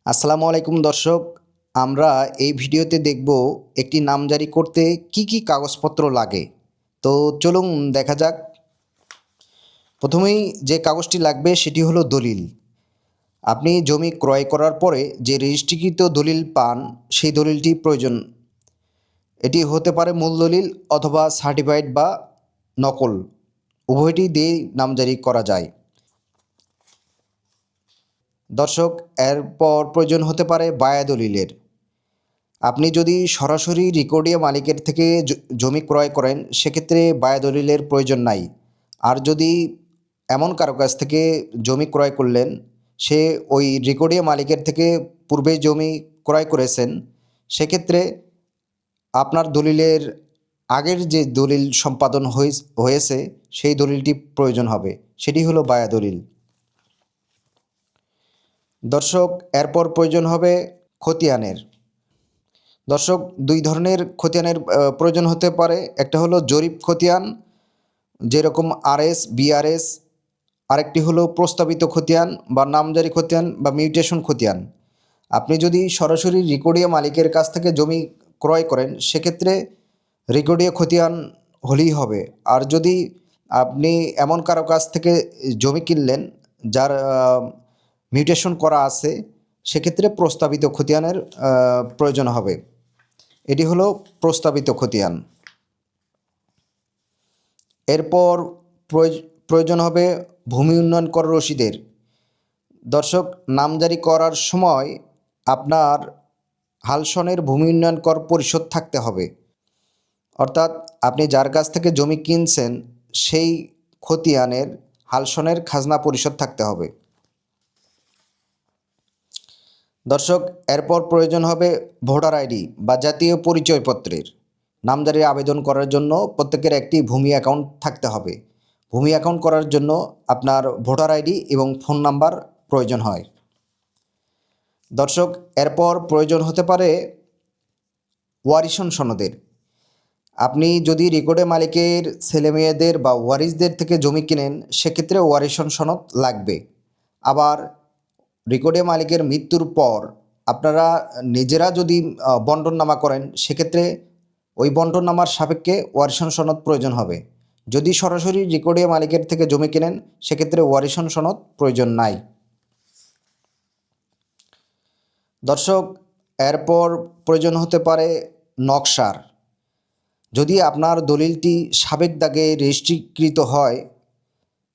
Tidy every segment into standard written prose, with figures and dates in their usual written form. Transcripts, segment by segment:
আসসালামু আলাইকুম দর্শক, আমরা এই ভিডিওতে দেখব একটি নামজারি করতে কি কি কাগজপত্র লাগে। তো চলুন দেখা যাক। প্রথমেই যে কাগজটি লাগবে সেটি হলো দলিল। আপনি জমি ক্রয় করার পরে যে রেজিস্ট্রিকৃত দলিল পান সেই দলিলটি প্রয়োজন। এটি হতে পারে মূল দলিল অথবা সার্টিফাইড বা নকল, উভয়টি দিয়েই নামজারি করা যায়। দর্শক, এরপর প্রয়োজন হতে পারে বায়া দলিলের। আপনি যদি সরাসরি রেকর্ডীয় মালিকের থেকে জমি ক্রয় করেন সেক্ষেত্রে বায়া দলিলের প্রয়োজন নাই। আর যদি এমন কারো কাছ থেকে জমি ক্রয় করলেন, সে ওই রেকর্ডীয় মালিকের থেকে পূর্বে জমি ক্রয় করেছেন, সেক্ষেত্রে আপনার দলিলের আগের যে দলিল সম্পাদন হয়েছে সেই দলিলটি প্রয়োজন হবে, সেটি হলো বায়া দলিল। দর্শক, এরপর প্রয়োজন হবে খতিয়ানের। দর্শক, দুই ধরনের খতিয়ানের প্রয়োজন হতে পারে। একটা হলো জরিপ খতিয়ান, যেরকম আরএস বিআরএস। আরেকটি হলো প্রস্তাবিত খতিয়ান বা নামজারি খতিয়ান বা মিউটেশন খতিয়ান। আপনি যদি সরাসরি রেকর্ডীয় মালিকের কাছ থেকে জমি ক্রয় করেন সেক্ষেত্রে রেকর্ডীয় খতিয়ান হলেই হবে। আর যদি আপনি এমন কারো কাছ থেকে জমি কিনলেন যার মিউটেশন করা আছে, সেক্ষেত্রে প্রস্তাবিত খতিয়ানের প্রয়োজন হবে। এটি হলো প্রস্তাবিত খতিয়ান। এরপর প্রয়োজন হবে ভূমি উন্নয়ন কর রসিদের। দর্শক, নামজারি করার সময় আপনার হালসনের ভূমি উন্নয়ন কর পরিশোধ থাকতে হবে। অর্থাৎ আপনি যার কাছ থেকে জমি কিনছেন সেই খতিয়ানের হালসনের খাজনা পরিশোধ থাকতে হবে। দর্শক, এরপর প্রয়োজন হবে ভোটার আইডি বা জাতীয় পরিচয়পত্রের। নামজারির আবেদন করার জন্য প্রত্যেকের একটি ভূমি অ্যাকাউন্ট থাকতে হবে। ভূমি অ্যাকাউন্ট করার জন্য আপনার ভোটার আইডি এবং ফোন নাম্বার প্রয়োজন হয়। দর্শক, এরপর প্রয়োজন হতে পারে ওয়ারিশন সনদের। আপনি যদি রেকর্ডে মালিকের ছেলেমেয়েদের বা ওয়ারিশদের থেকে জমি কিনেন সেক্ষেত্রে ওয়ারিশন সনদ লাগবে। আবার রেকর্ডে মালিকের মৃত্যুর পর আপনারা নিজেরা যদি বন্টননামা করেন সেক্ষেত্রে ওই বন্টননামার সাপেক্ষে ওয়ারিশন সনদ প্রয়োজন হবে। যদি সরাসরি রেকর্ডে মালিকের থেকে জমি কেনেন সেক্ষেত্রে ওয়ারিশন সনদ প্রয়োজন নাই। দর্শক, এরপর প্রয়োজন হতে পারে নকশার। যদি আপনার দলিলটি সাবেক দাগে রেজিস্ট্রিকৃত হয়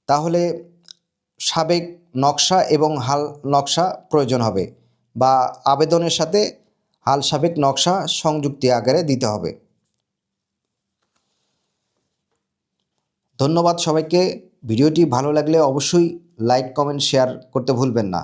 তাহলে সাবেক নকশা এবং হাল নকশা প্রয়োজন হবে, বা আবেদনের সাথে হাল সাবেক নকশা সংযুক্তি আকারে দিতে হবে। ধন্যবাদ সবাইকে। ভিডিওটি ভালো লাগলে অবশ্যই লাইক কমেন্ট শেয়ার করতে ভুলবেন না।